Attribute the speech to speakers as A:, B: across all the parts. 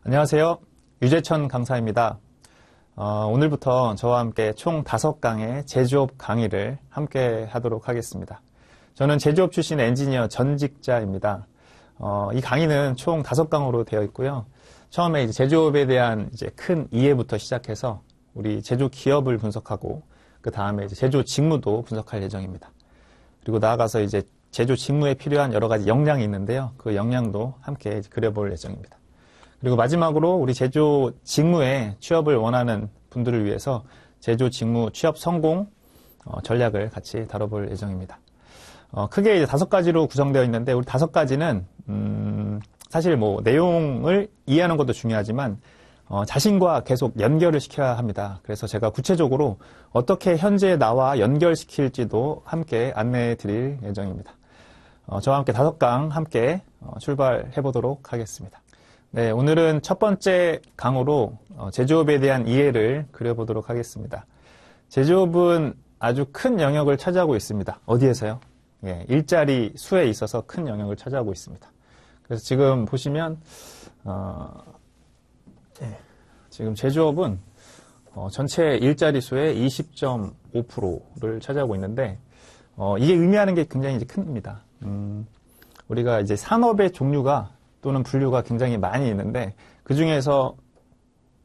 A: 안녕하세요. 유재천 강사입니다. 오늘부터 저와 함께 총 5강의 제조업 강의를 함께 하도록 하겠습니다. 저는 제조업 출신 엔지니어 전직자입니다. 이 강의는 총 5강으로 되어 있고요. 처음에 이제 제조업에 대한 이제 큰 이해부터 시작해서 우리 제조 기업을 분석하고 그 다음에 이제 제조 직무도 분석할 예정입니다. 그리고 나아가서 이제 제조 직무에 필요한 여러 가지 역량이 있는데요. 그 역량도 함께 그려볼 예정입니다. 그리고 마지막으로 우리 제조 직무에 취업을 원하는 분들을 위해서 제조 직무 취업 성공 전략을 같이 다뤄볼 예정입니다. 크게 이제 5가지로 구성되어 있는데 우리 5가지는 사실 뭐 내용을 이해하는 것도 중요하지만 자신과 계속 연결을 시켜야 합니다. 그래서 제가 구체적으로 어떻게 현재 나와 연결시킬지도 함께 안내해 드릴 예정입니다. 저와 함께 5강 함께 출발해 보도록 하겠습니다. 네, 오늘은 첫 번째 강으로 제조업에 대한 이해를 그려보도록 하겠습니다. 제조업은 아주 큰 영역을 차지하고 있습니다. 어디에서요? 예, 일자리 수에 있어서 큰 영역을 차지하고 있습니다. 그래서 지금 보시면 지금 제조업은 전체 일자리 수의 20.5%를 차지하고 있는데 이게 의미하는 게 굉장히 이제 큽니다. 우리가 이제 산업의 종류가 또는 분류가 굉장히 많이 있는데 그 중에서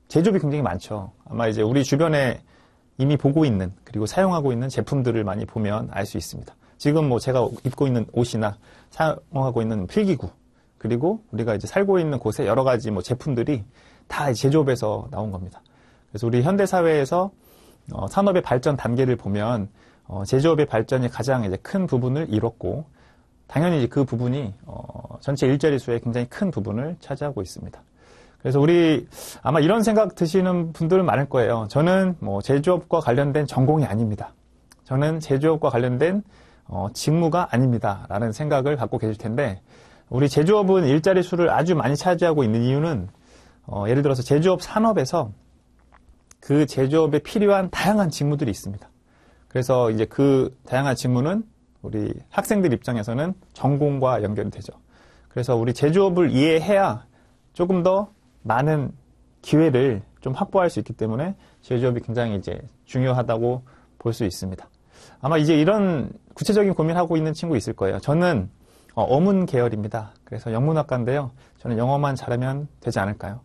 A: 제조업이 굉장히 많죠. 아마 이제 우리 주변에 이미 보고 있는 그리고 사용하고 있는 제품들을 많이 보면 알 수 있습니다. 지금 뭐 제가 입고 있는 옷이나 사용하고 있는 필기구 그리고 우리가 이제 살고 있는 곳에 여러 가지 뭐 제품들이 다 제조업에서 나온 겁니다. 그래서 우리 현대 사회에서 산업의 발전 단계를 보면 제조업의 발전이 가장 이제 큰 부분을 이뤘고 당연히 이제 그 부분이 전체 일자리 수의 굉장히 큰 부분을 차지하고 있습니다. 그래서 우리 아마 이런 생각 드시는 분들 많을 거예요. 저는 뭐 제조업과 관련된 전공이 아닙니다. 저는 제조업과 관련된 직무가 아닙니다. 라는 생각을 갖고 계실 텐데 우리 제조업은 일자리 수를 아주 많이 차지하고 있는 이유는 예를 들어서 제조업 산업에서 그 제조업에 필요한 다양한 직무들이 있습니다. 그래서 이제 그 다양한 직무는 우리 학생들 입장에서는 전공과 연결이 되죠. 그래서 우리 제조업을 이해해야 조금 더 많은 기회를 좀 확보할 수 있기 때문에 제조업이 굉장히 이제 중요하다고 볼 수 있습니다. 아마 이제 이런 구체적인 고민하고 있는 친구 있을 거예요. 저는 어문 계열입니다. 그래서 영문학과인데요. 저는 영어만 잘하면 되지 않을까요?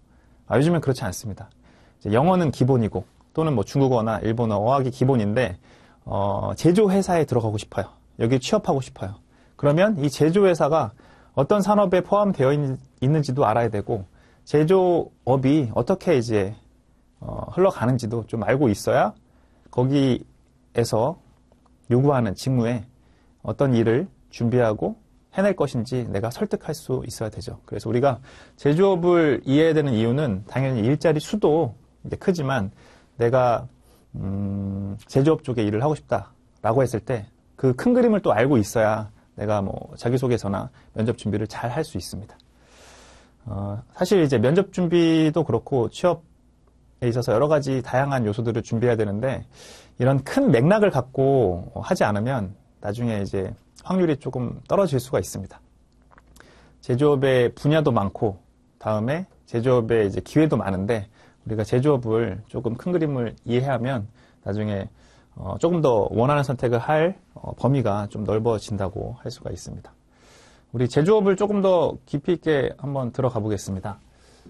A: 요즘엔 그렇지 않습니다. 이제 영어는 기본이고 또는 뭐 중국어나 일본어, 어학이 기본인데 제조회사에 들어가고 싶어요. 여기 취업하고 싶어요. 그러면 이 제조회사가 어떤 산업에 포함되어 있는지도 알아야 되고 제조업이 어떻게 이제 흘러가는지도 좀 알고 있어야 거기에서 요구하는 직무에 어떤 일을 준비하고 해낼 것인지 내가 설득할 수 있어야 되죠. 그래서 우리가 제조업을 이해해야 되는 이유는 당연히 일자리 수도 이제 크지만 내가 제조업 쪽에 일을 하고 싶다라고 했을 때 그 큰 그림을 또 알고 있어야 내가 뭐 자기소개서나 면접 준비를 잘 할 수 있습니다. 사실 이제 면접 준비도 그렇고 취업에 있어서 여러 가지 다양한 요소들을 준비해야 되는데 이런 큰 맥락을 갖고 하지 않으면 나중에 이제 확률이 조금 떨어질 수가 있습니다. 제조업의 분야도 많고 다음에 제조업의 이제 기회도 많은데 우리가 제조업을 조금 큰 그림을 이해하면 나중에 조금 더 원하는 선택을 할 범위가 좀 넓어진다고 할 수가 있습니다. 우리 제조업을 조금 더 깊이 있게 한번 들어가 보겠습니다.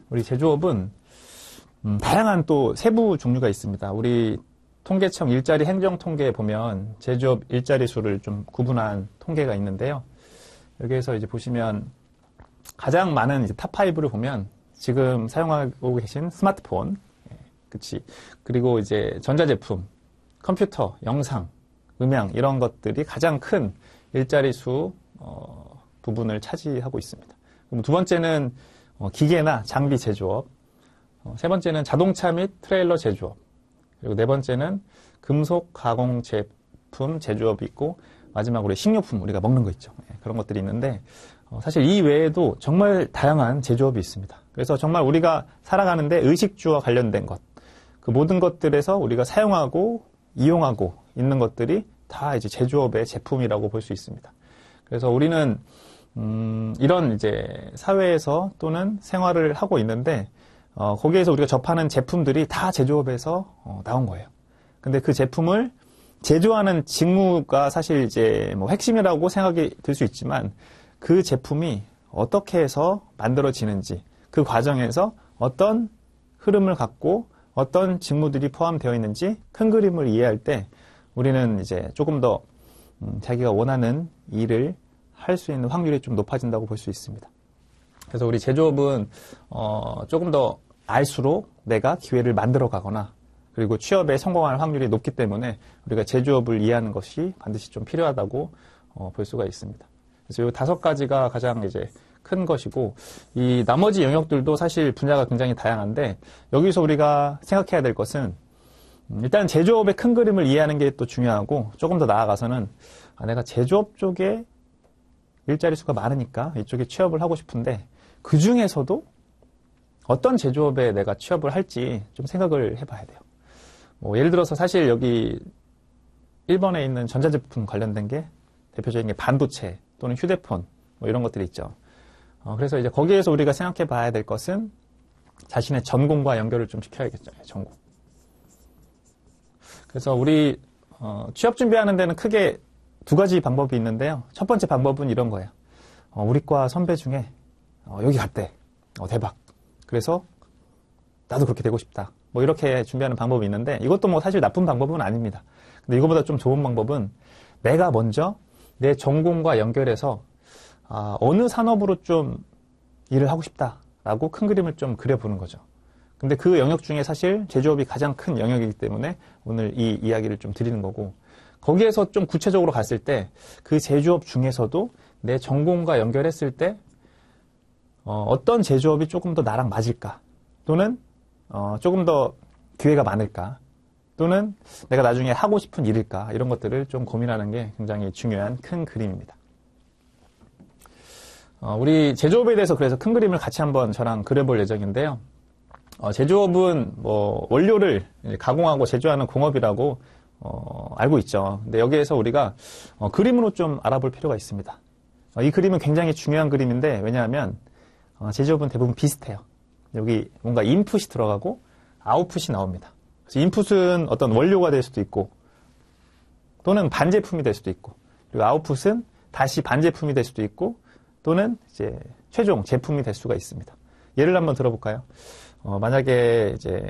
A: 우리 제조업은 다양한 또 세부 종류가 있습니다. 우리 통계청 일자리 행정 통계에 보면 제조업 일자리 수를 좀 구분한 통계가 있는데요. 여기에서 이제 보시면 가장 많은 이제 탑5를 보면 지금 사용하고 계신 스마트폰, 그리고 이제 전자제품, 컴퓨터, 영상, 음향 이런 것들이 가장 큰 일자리 수 부분을 차지하고 있습니다. 그럼 두 번째는 기계나 장비 제조업, 세 번째는 자동차 및 트레일러 제조업, 그리고 네 번째는 금속 가공 제품 제조업이 있고 마지막으로 식료품 우리가 먹는 거 있죠. 그런 것들이 있는데 사실 이 외에도 정말 다양한 제조업이 있습니다. 그래서 정말 우리가 살아가는데 의식주와 관련된 것, 그 모든 것들에서 우리가 사용하고 이용하고 있는 것들이 다 이제 제조업의 제품이라고 볼 수 있습니다. 그래서 우리는 이런 이제 사회에서 또는 생활을 하고 있는데 거기에서 우리가 접하는 제품들이 다 제조업에서 나온 거예요. 근데 그 제품을 제조하는 직무가 사실 이제 뭐 핵심이라고 생각이 들 수 있지만 그 제품이 어떻게 해서 만들어지는지 그 과정에서 어떤 흐름을 갖고 어떤 직무들이 포함되어 있는지 큰 그림을 이해할 때 우리는 이제 조금 더 자기가 원하는 일을 할 수 있는 확률이 좀 높아진다고 볼 수 있습니다. 그래서 우리 제조업은 조금 더 알수록 내가 기회를 만들어 가거나 그리고 취업에 성공할 확률이 높기 때문에 우리가 제조업을 이해하는 것이 반드시 좀 필요하다고 볼 수가 있습니다. 그래서 이 5가지가 가장 이제 큰 것이고 이 나머지 영역들도 사실 분야가 굉장히 다양한데 여기서 우리가 생각해야 될 것은 일단 제조업의 큰 그림을 이해하는 게 또 중요하고 조금 더 나아가서는 내가 제조업 쪽에 일자리 수가 많으니까 이쪽에 취업을 하고 싶은데 그 중에서도 어떤 제조업에 내가 취업을 할지 좀 생각을 해봐야 돼요. 뭐 예를 들어서 사실 여기 일본에 있는 전자제품 관련된 게 대표적인 게 반도체 또는 휴대폰 뭐 이런 것들이 있죠. 그래서 이제 거기에서 우리가 생각해 봐야 될 것은 자신의 전공과 연결을 좀 시켜야겠죠. 전공. 그래서 우리 취업 준비하는 데는 크게 2가지 방법이 있는데요. 첫 번째 방법은 이런 거예요. 우리 과 선배 중에 여기 갔대. 대박. 그래서 나도 그렇게 되고 싶다. 뭐 이렇게 준비하는 방법이 있는데 이것도 뭐 사실 나쁜 방법은 아닙니다. 근데 이거보다 좀 좋은 방법은 내가 먼저 내 전공과 연결해서 어느 산업으로 좀 일을 하고 싶다라고 큰 그림을 좀 그려보는 거죠. 근데 그 영역 중에 사실 제조업이 가장 큰 영역이기 때문에 오늘 이 이야기를 좀 드리는 거고 거기에서 좀 구체적으로 갔을 때 그 제조업 중에서도 내 전공과 연결했을 때 어떤 제조업이 조금 더 나랑 맞을까 또는 조금 더 기회가 많을까 또는 내가 나중에 하고 싶은 일일까 이런 것들을 좀 고민하는 게 굉장히 중요한 큰 그림입니다. 우리 제조업에 대해서 그래서 큰 그림을 같이 한번 저랑 그려볼 예정인데요. 제조업은 뭐 원료를 가공하고 제조하는 공업이라고 알고 있죠. 근데 여기에서 우리가 그림으로 좀 알아볼 필요가 있습니다. 이 그림은 굉장히 중요한 그림인데 왜냐하면 제조업은 대부분 비슷해요. 여기 뭔가 인풋이 들어가고 아웃풋이 나옵니다. 그래서 인풋은 어떤 원료가 될 수도 있고 또는 반제품이 될 수도 있고 그리고 아웃풋은 다시 반제품이 될 수도 있고 또는 이제 최종 제품이 될 수가 있습니다. 예를 한번 들어볼까요? 만약에 이제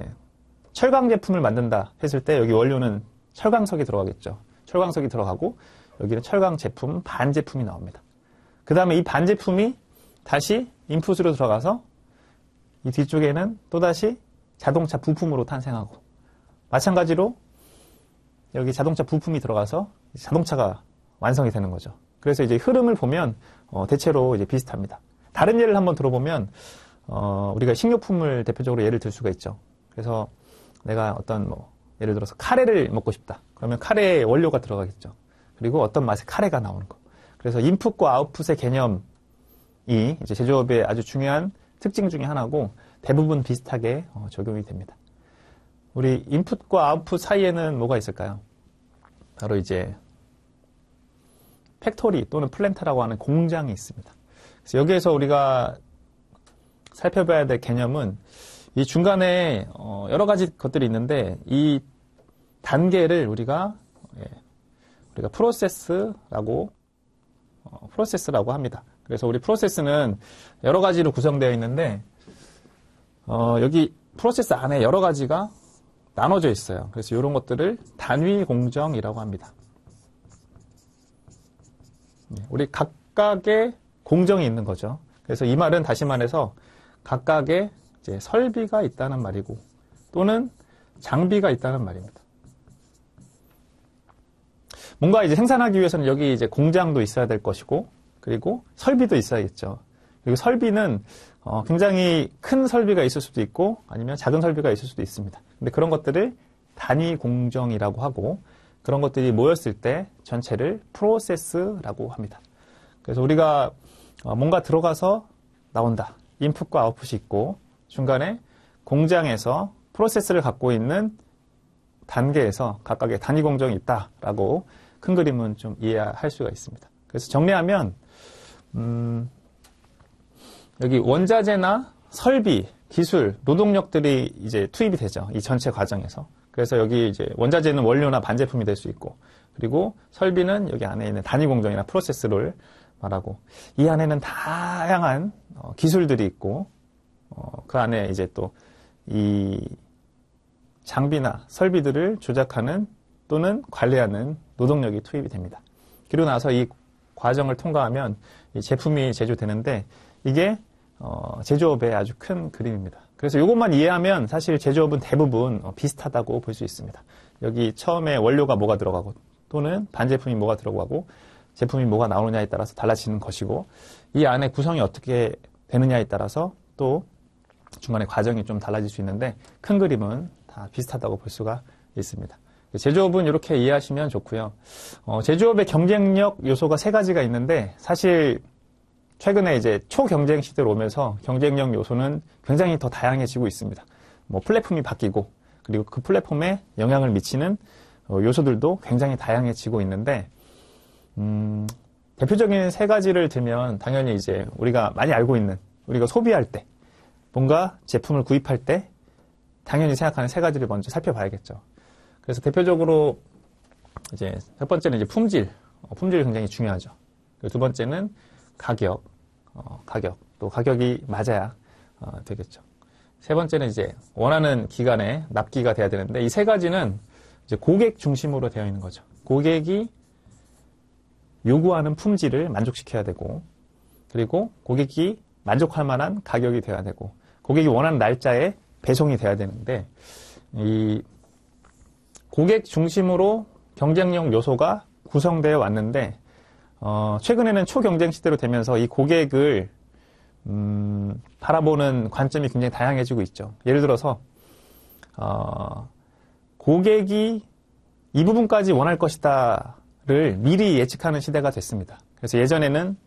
A: 철강 제품을 만든다 했을 때 여기 원료는 철강석이 들어가겠죠. 철강석이 들어가고 여기는 철강 제품 반제품이 나옵니다. 그 다음에 이 반제품이 다시 인풋으로 들어가서 이 뒤쪽에는 또다시 자동차 부품으로 탄생하고 마찬가지로 여기 자동차 부품이 들어가서 자동차가 완성이 되는 거죠. 그래서 이제 흐름을 보면 대체로 이제 비슷합니다. 다른 예를 한번 들어보면 우리가 식료품을 대표적으로 예를 들 수가 있죠. 그래서 내가 어떤 예를 들어서 카레를 먹고 싶다. 그러면 카레에 원료가 들어가겠죠. 그리고 어떤 맛의 카레가 나오는 거. 그래서 인풋과 아웃풋의 개념이 이제 제조업의 아주 중요한 특징 중에 하나고 대부분 비슷하게 적용이 됩니다. 우리 인풋과 아웃풋 사이에는 뭐가 있을까요? 바로 이제 팩토리 또는 플랜트라고 하는 공장이 있습니다. 그래서 여기에서 우리가 살펴봐야 될 개념은 이 중간에 여러 가지 것들이 있는데 이 단계를 우리가 프로세스라고 합니다. 그래서 우리 프로세스는 여러 가지로 구성되어 있는데 여기 프로세스 안에 여러 가지가 나눠져 있어요. 그래서 이런 것들을 단위 공정이라고 합니다. 우리 각각의 공정이 있는 거죠. 그래서 이 말은 다시 말해서 각각의 이제 설비가 있다는 말이고 또는 장비가 있다는 말입니다. 뭔가 이제 생산하기 위해서는 여기 이제 공장도 있어야 될 것이고 그리고 설비도 있어야겠죠. 그리고 설비는 굉장히 큰 설비가 있을 수도 있고 아니면 작은 설비가 있을 수도 있습니다. 근데 그런 것들을 단위 공정이라고 하고 그런 것들이 모였을 때 전체를 프로세스라고 합니다. 그래서 우리가 뭔가 들어가서 나온다. 인풋과 아웃풋이 있고 중간에 공장에서 프로세스를 갖고 있는 단계에서 각각의 단위 공정이 있다라고 큰 그림은 좀 이해할 수가 있습니다. 그래서 정리하면 여기 원자재나 설비 기술, 노동력들이 이제 투입이 되죠. 이 전체 과정에서. 그래서 여기 이제 원자재는 원료나 반제품이 될 수 있고, 그리고 설비는 여기 안에 있는 단위 공정이나 프로세스를 말하고, 이 안에는 다양한 기술들이 있고, 그 안에 이제 또 이 장비나 설비들을 조작하는 또는 관리하는 노동력이 투입이 됩니다. 그리고 나서 이 과정을 통과하면 이 제품이 제조되는데, 이게 제조업의 아주 큰 그림입니다. 그래서 이것만 이해하면 사실 제조업은 대부분 비슷하다고 볼 수 있습니다. 여기 처음에 원료가 뭐가 들어가고 또는 반제품이 뭐가 들어가고 제품이 뭐가 나오느냐에 따라서 달라지는 것이고, 이 안에 구성이 어떻게 되느냐에 따라서 또 중간에 과정이 좀 달라질 수 있는데, 큰 그림은 다 비슷하다고 볼 수가 있습니다. 제조업은 이렇게 이해하시면 좋고요. 제조업의 경쟁력 요소가 3가지가 있는데, 사실 최근에 이제 초경쟁 시대로 오면서 경쟁력 요소는 굉장히 더 다양해지고 있습니다. 뭐 플랫폼이 바뀌고, 그리고 그 플랫폼에 영향을 미치는 요소들도 굉장히 다양해지고 있는데, 대표적인 3가지를 들면 당연히 이제 우리가 많이 알고 있는, 우리가 소비할 때, 뭔가 제품을 구입할 때 당연히 생각하는 3가지를 먼저 살펴봐야겠죠. 그래서 대표적으로 이제 첫 번째는 이제 품질, 품질이 굉장히 중요하죠. 그리고 두 번째는 가격, 또 가격이 맞아야 되겠죠. 세 번째는 이제 원하는 기간에 납기가 돼야 되는데, 이 3가지는 이제 고객 중심으로 되어 있는 거죠. 고객이 요구하는 품질을 만족시켜야 되고, 그리고 고객이 만족할 만한 가격이 돼야 되고, 고객이 원하는 날짜에 배송이 돼야 되는데, 이 고객 중심으로 경쟁력 요소가 구성되어 왔는데, 최근에는 초경쟁 시대로 되면서 이 고객을 바라보는 관점이 굉장히 다양해지고 있죠. 예를 들어서 고객이 이 부분까지 원할 것이다를 미리 예측하는 시대가 됐습니다. 그래서 예전에는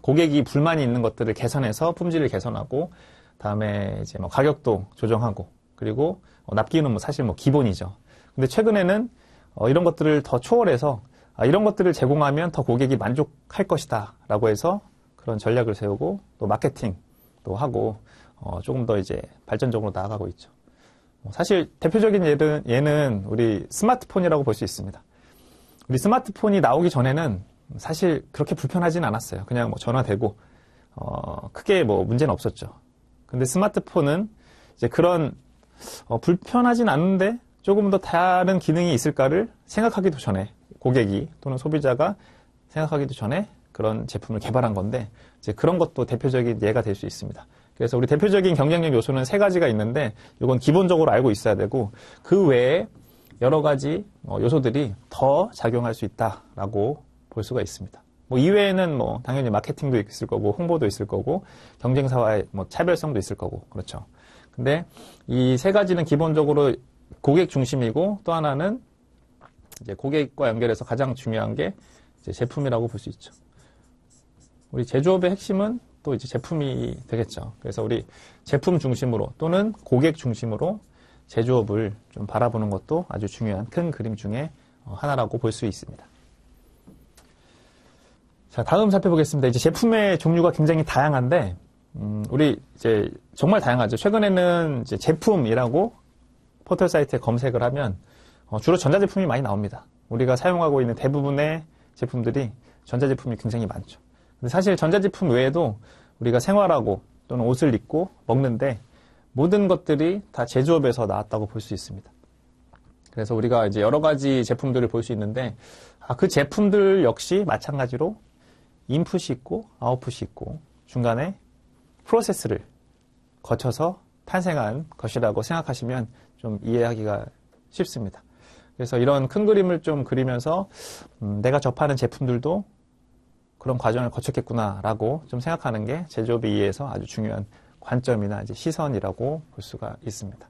A: 고객이 불만이 있는 것들을 개선해서 품질을 개선하고, 다음에 이제 뭐 가격도 조정하고, 그리고 납기는 뭐 사실 뭐 기본이죠. 근데 최근에는 이런 것들을 더 초월해서 이런 것들을 제공하면 더 고객이 만족할 것이다 라고 해서 그런 전략을 세우고, 또 마케팅도 하고 조금 더 이제 발전적으로 나아가고 있죠. 사실 대표적인 예는 우리 스마트폰이라고 볼 수 있습니다. 우리 스마트폰이 나오기 전에는 사실 그렇게 불편하진 않았어요. 그냥 뭐 전화되고 크게 뭐 문제는 없었죠. 근데 스마트폰은 이제 그런 불편하진 않은데 조금 더 다른 기능이 있을까를 생각하기도 전에, 고객이 또는 소비자가 생각하기도 전에 그런 제품을 개발한 건데, 이제 그런 것도 대표적인 예가 될 수 있습니다. 그래서 우리 대표적인 경쟁력 요소는 3가지가 있는데, 이건 기본적으로 알고 있어야 되고, 그 외에 여러 가지 요소들이 더 작용할 수 있다라고 볼 수가 있습니다. 뭐 이외에는 뭐 당연히 마케팅도 있을 거고, 홍보도 있을 거고, 경쟁사와의 뭐 차별성도 있을 거고, 그렇죠. 근데 이 3가지는 기본적으로 고객 중심이고, 또 하나는 이제 고객과 연결해서 가장 중요한 게 이제 제품이라고 볼 수 있죠. 우리 제조업의 핵심은 또 이제 제품이 되겠죠. 그래서 우리 제품 중심으로 또는 고객 중심으로 제조업을 좀 바라보는 것도 아주 중요한 큰 그림 중에 하나라고 볼 수 있습니다. 자, 다음 살펴보겠습니다. 이제 제품의 종류가 굉장히 다양한데, 우리 이제 정말 다양하죠. 최근에는 이제 제품이라고 포털 사이트에 검색을 하면 주로 전자제품이 많이 나옵니다. 우리가 사용하고 있는 대부분의 제품들이 전자제품이 굉장히 많죠. 근데 사실 전자제품 외에도 우리가 생활하고 또는 옷을 입고 먹는데 모든 것들이 다 제조업에서 나왔다고 볼 수 있습니다. 그래서 우리가 이제 여러 가지 제품들을 볼 수 있는데, 그 제품들 역시 마찬가지로 인풋이 있고 아웃풋이 있고 중간에 프로세스를 거쳐서 탄생한 것이라고 생각하시면 좀 이해하기가 쉽습니다. 그래서 이런 큰 그림을 좀 그리면서 내가 접하는 제품들도 그런 과정을 거쳤겠구나라고 좀 생각하는 게 제조업의 이해에서 아주 중요한 관점이나 이제 시선이라고 볼 수가 있습니다.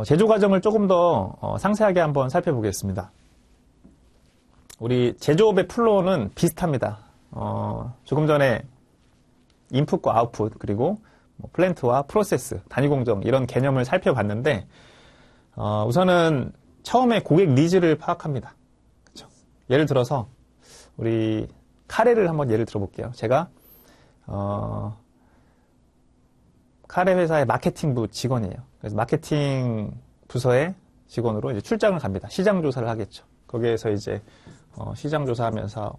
A: 제조 과정을 조금 더 상세하게 한번 살펴보겠습니다. 우리 제조업의 플로우는 비슷합니다. 조금 전에 인풋과 아웃풋, 그리고 플랜트와 프로세스, 단위 공정 이런 개념을 살펴봤는데, 우선은 처음에 고객 니즈를 파악합니다. 그렇죠? 예를 들어서 우리 카레를 한번 예를 들어볼게요. 제가 카레 회사의 마케팅부 직원이에요. 그래서 마케팅 부서의 직원으로 이제 출장을 갑니다. 시장 조사를 하겠죠. 거기에서 이제 시장 조사하면서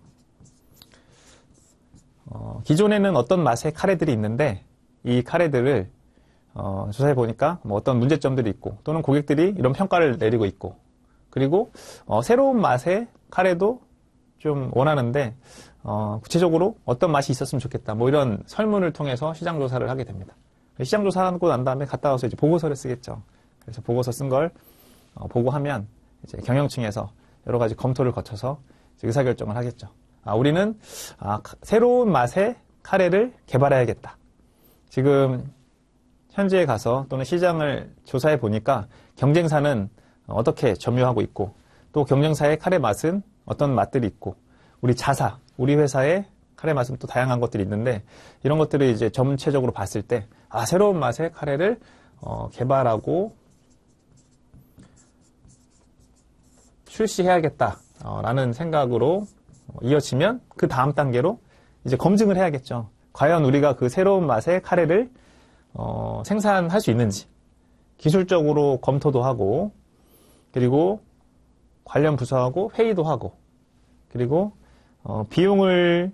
A: 기존에는 어떤 맛의 카레들이 있는데 이 카레들을 조사해 보니까 뭐 어떤 문제점들이 있고 또는 고객들이 이런 평가를 내리고 있고 그리고 새로운 맛의 카레도 좀 원하는데 구체적으로 어떤 맛이 있었으면 좋겠다. 뭐 이런 설문을 통해서 시장 조사를 하게 됩니다. 시장 조사하고 난 다음에 갔다 와서 이제 보고서를 쓰겠죠. 그래서 보고서 쓴 걸 보고하면 이제 경영층에서 여러 가지 검토를 거쳐서 이제 의사결정을 하겠죠. 우리는 새로운 맛의 카레를 개발해야겠다. 지금 현지에 가서 또는 시장을 조사해 보니까 경쟁사는 어떻게 점유하고 있고 또 경쟁사의 카레 맛은 어떤 맛들이 있고 우리 회사의 카레 맛은 또 다양한 것들이 있는데 이런 것들을 이제 전체적으로 봤을 때 새로운 맛의 카레를 개발하고 출시해야겠다라는 생각으로 이어지면 그 다음 단계로 이제 검증을 해야겠죠. 과연 우리가 그 새로운 맛의 카레를 생산할 수 있는지 기술적으로 검토도 하고 그리고 관련 부서하고 회의도 하고 그리고 비용을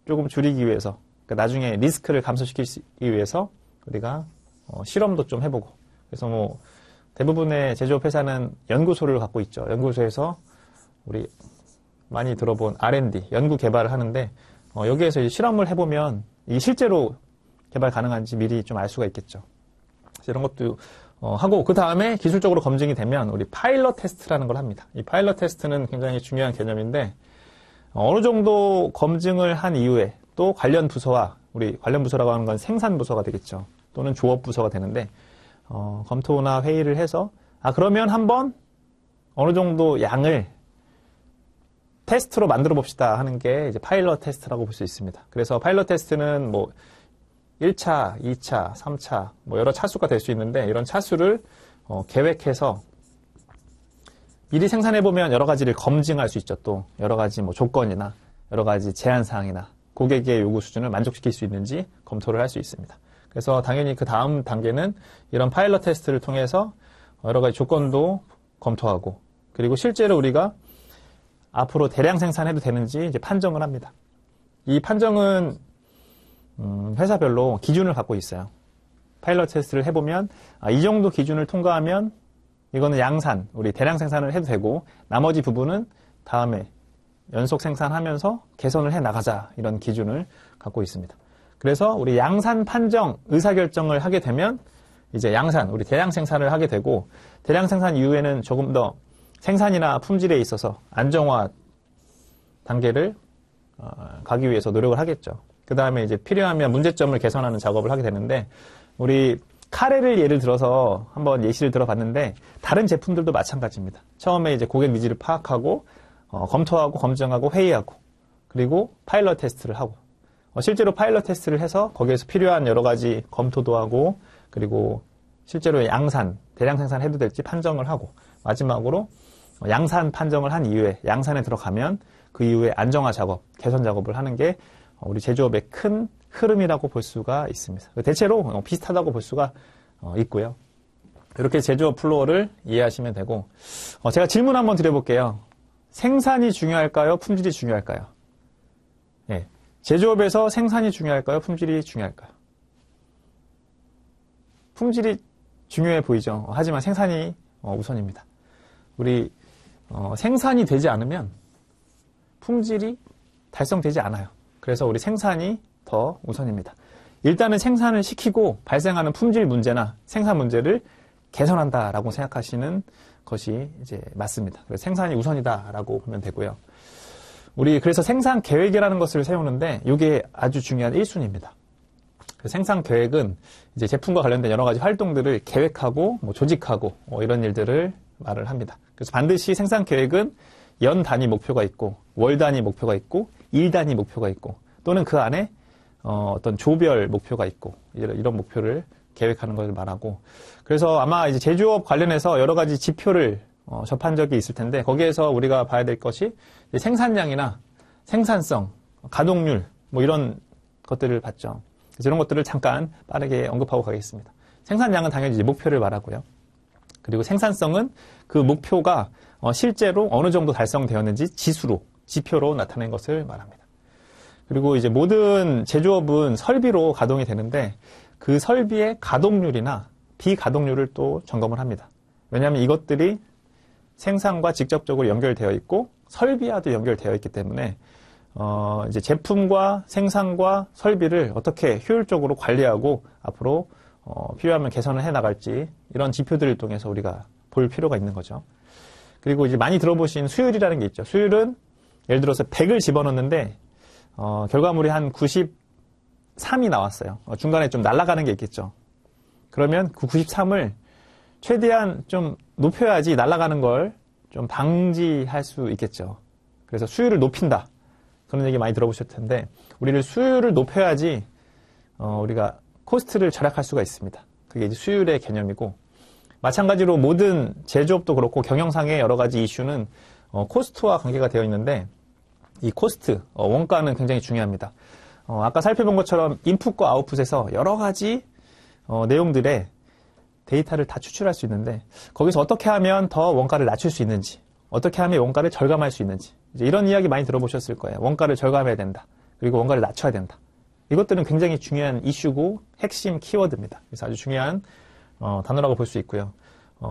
A: 조금 줄이기 위해서 그러니까 나중에 리스크를 감소시키기 위해서 우리가 실험도 좀 해보고 그래서 뭐 대부분의 제조업 회사는 연구소를 갖고 있죠. 연구소에서 우리 많이 들어본 R&D, 연구 개발을 하는데 여기에서 이제 실험을 해보면 이게 실제로 개발 가능한지 미리 좀 알 수가 있겠죠. 이런 것도 하고 그 다음에 기술적으로 검증이 되면 우리 파일럿 테스트라는 걸 합니다. 이 파일럿 테스트는 굉장히 중요한 개념인데 어느 정도 검증을 한 이후에 또 관련 부서와 우리 관련 부서라고 하는 건 생산 부서가 되겠죠. 또는 조업 부서가 되는데 검토나 회의를 해서 그러면 한번 어느 정도 양을 테스트로 만들어 봅시다 하는 게 이제 파일럿 테스트라고 볼 수 있습니다. 그래서 파일럿 테스트는 뭐 1차, 2차, 3차 뭐 여러 차수가 될 수 있는데 이런 차수를 계획해서 미리 생산해 보면 여러 가지를 검증할 수 있죠. 또 여러 가지 뭐 조건이나 여러 가지 제한 사항이나 고객의 요구 수준을 만족시킬 수 있는지 검토를 할 수 있습니다. 그래서 당연히 그 다음 단계는 이런 파일럿 테스트를 통해서 여러 가지 조건도 검토하고 그리고 실제로 우리가 앞으로 대량 생산해도 되는지 이제 판정을 합니다. 이 판정은 회사별로 기준을 갖고 있어요. 파일럿 테스트를 해보면 이 정도 기준을 통과하면 이거는 양산, 우리 대량 생산을 해도 되고 나머지 부분은 다음에 연속 생산하면서 개선을 해 나가자 이런 기준을 갖고 있습니다. 그래서 우리 양산 판정 의사결정을 하게 되면 이제 양산, 우리 대량 생산을 하게 되고 대량 생산 이후에는 조금 더 생산이나 품질에 있어서 안정화 단계를 가기 위해서 노력을 하겠죠. 그 다음에 이제 필요하면 문제점을 개선하는 작업을 하게 되는데 우리 카레를 예를 들어서 한번 예시를 들어봤는데 다른 제품들도 마찬가지입니다. 처음에 이제 고객 니즈를 파악하고 검토하고 검증하고 회의하고 그리고 파일럿 테스트를 하고 실제로 파일럿 테스트를 해서 거기에서 필요한 여러 가지 검토도 하고 그리고 실제로 양산, 대량 생산해도 될지 판정을 하고 마지막으로 양산 판정을 한 이후에 양산에 들어가면 그 이후에 안정화 작업, 개선 작업을 하는 게 우리 제조업의 큰 흐름이라고 볼 수가 있습니다. 대체로 비슷하다고 볼 수가 있고요. 이렇게 제조업 플로어를 이해하시면 되고 제가 질문 한번 드려볼게요. 생산이 중요할까요? 품질이 중요할까요? 예. 제조업에서 생산이 중요할까요? 품질이 중요할까요? 품질이 중요해 보이죠. 하지만 생산이 우선입니다. 우리 생산이 되지 않으면 품질이 달성되지 않아요. 그래서 우리 생산이 더 우선입니다. 일단은 생산을 시키고 발생하는 품질 문제나 생산 문제를 개선한다라고 생각하시는 것이 이제 맞습니다. 그래서 생산이 우선이다라고 보면 되고요. 우리 그래서 생산 계획이라는 것을 세우는데 이게 아주 중요한 1순위입니다. 생산 계획은 이제 제품과 관련된 여러 가지 활동들을 계획하고 조직하고 이런 일들을 말을 합니다. 그래서 반드시 생산 계획은 연 단위 목표가 있고 월 단위 목표가 있고 일 단위 목표가 있고 또는 그 안에 어떤 조별 목표가 있고 이런 목표를 계획하는 것을 말하고 그래서 아마 이제 제조업 관련해서 여러 가지 지표를 접한 적이 있을 텐데 거기에서 우리가 봐야 될 것이 생산량이나 생산성, 가동률 이런 것들을 봤죠. 이런 것들을 잠깐 빠르게 언급하고 가겠습니다. 생산량은 당연히 이제 목표를 말하고요. 그리고 생산성은 그 목표가 실제로 어느 정도 달성되었는지 지수로, 지표로 나타낸 것을 말합니다. 그리고 이제 모든 제조업은 설비로 가동이 되는데 그 설비의 가동률이나 비가동률을 또 점검을 합니다. 왜냐하면 이것들이 생산과 직접적으로 연결되어 있고 설비와도 연결되어 있기 때문에 이제 제품과 생산과 설비를 어떻게 효율적으로 관리하고 앞으로 필요하면 개선을 해 나갈지 이런 지표들을 통해서 우리가 볼 필요가 있는 거죠. 그리고 이제 많이 들어보신 수율이라는 게 있죠. 수율은 예를 들어서 100을 집어넣는데 결과물이 한 93이 나왔어요. 중간에 좀 날아가는 게 있겠죠. 그러면 그 93을 최대한 좀 높여야지 날아가는 걸 좀 방지할 수 있겠죠. 그래서 수율을 높인다. 그런 얘기 많이 들어보셨을 텐데 우리를 수율을 높여야지 우리가 코스트를 절약할 수가 있습니다. 그게 이제 수율의 개념이고 마찬가지로 모든 제조업도 그렇고 경영상의 여러 가지 이슈는 코스트와 관계가 되어 있는데 이 코스트, 원가는 굉장히 중요합니다. 아까 살펴본 것처럼 인풋과 아웃풋에서 여러 가지 내용들의 데이터를 다 추출할 수 있는데 거기서 어떻게 하면 더 원가를 낮출 수 있는지 어떻게 하면 원가를 절감할 수 있는지 이제 이런 이야기 많이 들어보셨을 거예요. 원가를 절감해야 된다. 그리고 원가를 낮춰야 된다. 이것들은 굉장히 중요한 이슈고 핵심 키워드입니다. 그래서 아주 중요한 단어라고 볼 수 있고요.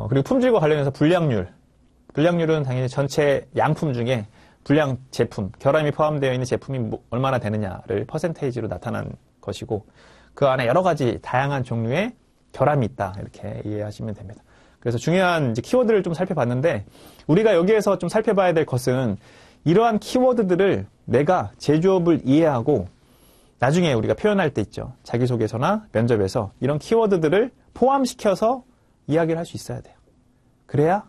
A: 그리고 품질과 관련해서 불량률은 당연히 전체 양품 중에 불량 제품, 결함이 포함되어 있는 제품이 얼마나 되느냐를 퍼센테이지로 나타난 것이고 그 안에 여러 가지 다양한 종류의 결함이 있다. 이렇게 이해하시면 됩니다. 그래서 중요한 이제 키워드를 좀 살펴봤는데 우리가 여기에서 좀 살펴봐야 될 것은 이러한 키워드들을 내가 제조업을 이해하고 나중에 우리가 표현할 때 있죠. 자기소개서나 면접에서 이런 키워드들을 포함시켜서 이야기를 할 수 있어야 돼요. 그래야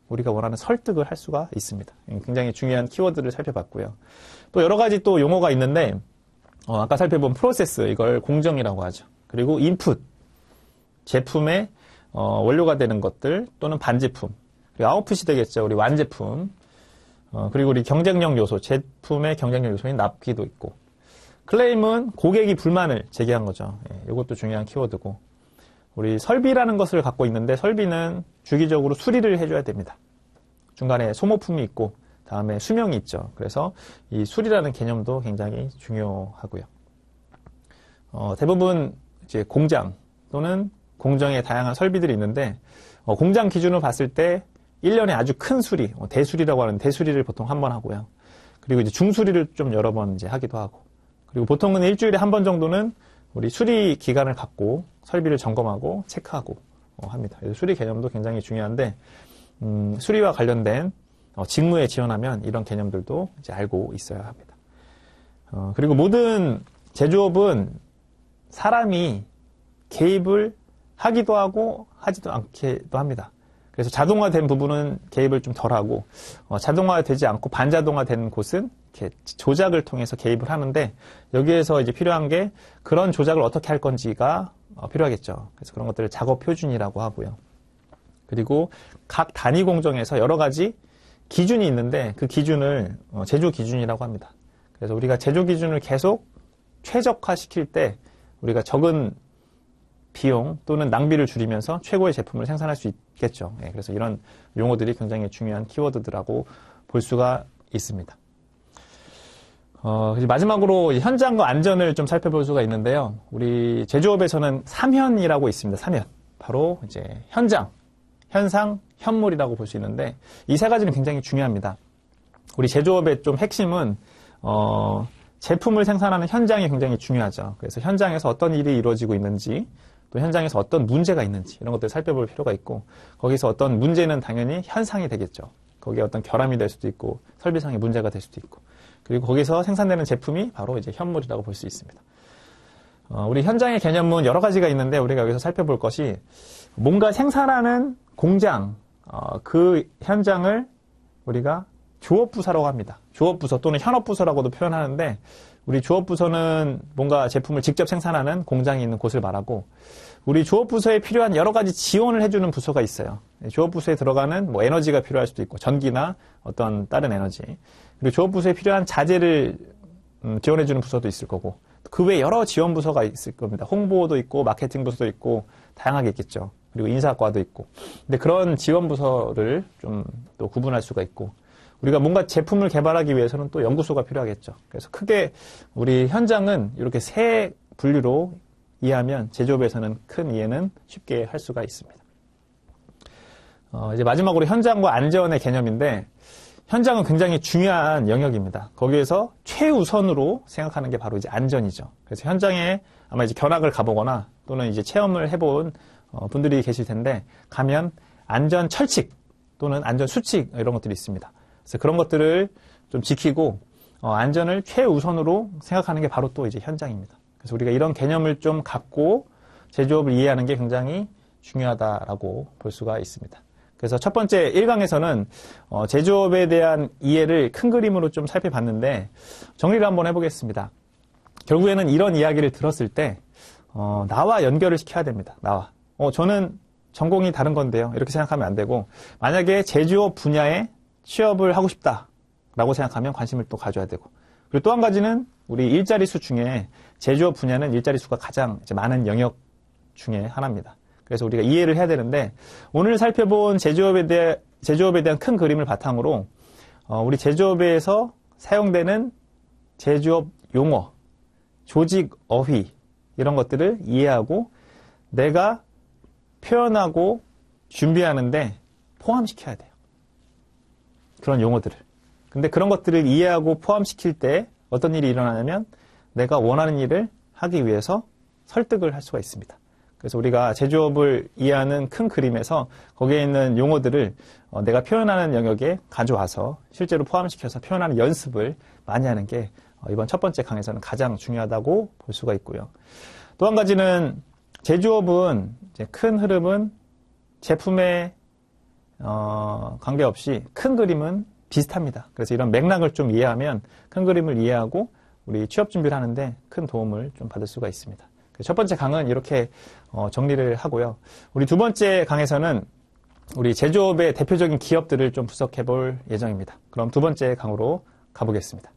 A: 우리가 원하는 설득을 할 수가 있습니다. 굉장히 중요한 키워드를 살펴봤고요. 또 여러 가지 또 용어가 있는데 아까 살펴본 프로세스, 이걸 공정이라고 하죠. 그리고 인풋, 제품의 원료가 되는 것들 또는 반제품, 그리고 아웃풋이 되겠죠. 우리 완제품, 그리고 우리 경쟁력 요소, 제품의 경쟁력 요소인 납기도 있고 클레임은 고객이 불만을 제기한 거죠. 이것도 중요한 키워드고 우리 설비라는 것을 갖고 있는데 설비는 주기적으로 수리를 해줘야 됩니다. 중간에 소모품이 있고 다음에 수명이 있죠. 그래서 이 수리라는 개념도 굉장히 중요하고요. 대부분 이제 공장 또는 공정의 다양한 설비들이 있는데 공장 기준으로 봤을 때 1년에 아주 큰 수리, 대수리라고 하는 대수리를 보통 한 번 하고요. 그리고 이제 중수리를 좀 여러 번 이제 하기도 하고 그리고 보통은 일주일에 한 번 정도는 우리 수리 기간을 갖고 설비를 점검하고 체크하고 합니다. 그래서 수리 개념도 굉장히 중요한데 수리와 관련된 직무에 지원하면 이런 개념들도 이제 알고 있어야 합니다. 그리고 모든 제조업은 사람이 개입을 하기도 하고 하지도 않기도 합니다. 그래서 자동화된 부분은 개입을 좀 덜하고 자동화되지 않고 반자동화된 곳은 이렇게 조작을 통해서 개입을 하는데 여기에서 이제 필요한 게 그런 조작을 어떻게 할 건지가 필요하겠죠. 그래서 그런 것들을 작업 표준이라고 하고요. 그리고 각 단위 공정에서 여러 가지 기준이 있는데 그 기준을 제조 기준이라고 합니다. 그래서 우리가 제조 기준을 계속 최적화시킬 때 우리가 적은 비용 또는 낭비를 줄이면서 최고의 제품을 생산할 수 있겠죠. 그래서 이런 용어들이 굉장히 중요한 키워드들이라고 볼 수가 있습니다. 마지막으로 현장과 안전을 좀 살펴볼 수가 있는데요. 우리 제조업에서는 3현이라고 있습니다. 3현. 바로 이제 현장, 현상, 현물이라고 볼 수 있는데 이 세 가지는 굉장히 중요합니다. 우리 제조업의 좀 핵심은 제품을 생산하는 현장이 굉장히 중요하죠. 그래서 현장에서 어떤 일이 이루어지고 있는지 또 현장에서 어떤 문제가 있는지 이런 것들을 살펴볼 필요가 있고 거기서 어떤 문제는 당연히 현상이 되겠죠. 거기에 어떤 결함이 될 수도 있고 설비상의 문제가 될 수도 있고 그리고 거기서 생산되는 제품이 바로 이제 현물이라고 볼 수 있습니다. 우리 현장의 개념은 여러 가지가 있는데 우리가 여기서 살펴볼 것이 뭔가 생산하는 공장, 그 현장을 우리가 조업부서라고 합니다. 조업부서 또는 현업부서라고도 표현하는데 우리 조업부서는 뭔가 제품을 직접 생산하는 공장이 있는 곳을 말하고 우리 조업부서에 필요한 여러 가지 지원을 해주는 부서가 있어요. 조업부서에 들어가는 뭐 에너지가 필요할 수도 있고 전기나 어떤 다른 에너지 그리고 조업부서에 필요한 자재를 지원해주는 부서도 있을 거고 그 외에 여러 지원 부서가 있을 겁니다. 홍보도 있고 마케팅 부서도 있고 다양하게 있겠죠. 그리고 인사과도 있고. 근데 그런 지원 부서를 좀 또 구분할 수가 있고, 우리가 뭔가 제품을 개발하기 위해서는 또 연구소가 필요하겠죠. 그래서 크게 우리 현장은 이렇게 세 분류로 이해하면 제조업에서는 큰 이해는 쉽게 할 수가 있습니다. 이제 마지막으로 현장과 안전의 개념인데, 현장은 굉장히 중요한 영역입니다. 거기에서 최우선으로 생각하는 게 바로 이제 안전이죠. 그래서 현장에 아마 이제 견학을 가보거나 또는 이제 체험을 해본 분들이 계실 텐데, 가면 안전 철칙 또는 안전 수칙 이런 것들이 있습니다. 그래서 그런 것들을 좀 지키고 안전을 최우선으로 생각하는 게 바로 또 이제 현장입니다. 그래서 우리가 이런 개념을 좀 갖고 제조업을 이해하는 게 굉장히 중요하다라고 볼 수가 있습니다. 그래서 첫 번째 1강에서는 제조업에 대한 이해를 큰 그림으로 좀 살펴봤는데, 정리를 한번 해보겠습니다. 결국에는 이런 이야기를 들었을 때 나와 연결을 시켜야 됩니다. 나와. 저는 전공이 다른 건데요. 이렇게 생각하면 안 되고, 만약에 제조업 분야에 취업을 하고 싶다라고 생각하면 관심을 또 가져야 되고, 그리고 또 한 가지는 우리 일자리 수 중에 제조업 분야는 일자리 수가 가장 이제 많은 영역 중에 하나입니다. 그래서 우리가 이해를 해야 되는데, 오늘 살펴본 제조업에 대한 큰 그림을 바탕으로 우리 제조업에서 사용되는 제조업 용어, 조직 어휘 이런 것들을 이해하고 내가 표현하고 준비하는데 포함시켜야 돼요. 그런 용어들을. 근데 그런 것들을 이해하고 포함시킬 때 어떤 일이 일어나냐면, 내가 원하는 일을 하기 위해서 설득을 할 수가 있습니다. 그래서 우리가 제조업을 이해하는 큰 그림에서 거기에 있는 용어들을 내가 표현하는 영역에 가져와서 실제로 포함시켜서 표현하는 연습을 많이 하는 게 이번 첫 번째 강에서는 가장 중요하다고 볼 수가 있고요. 또 한 가지는 제조업은 이제 큰 흐름은 제품에 관계없이 큰 그림은 비슷합니다. 그래서 이런 맥락을 좀 이해하면 큰 그림을 이해하고 우리 취업 준비를 하는데 큰 도움을 좀 받을 수가 있습니다. 첫 번째 강은 이렇게 정리를 하고요. 우리 두 번째 강에서는 우리 제조업의 대표적인 기업들을 좀 분석해 볼 예정입니다. 그럼 두 번째 강으로 가보겠습니다.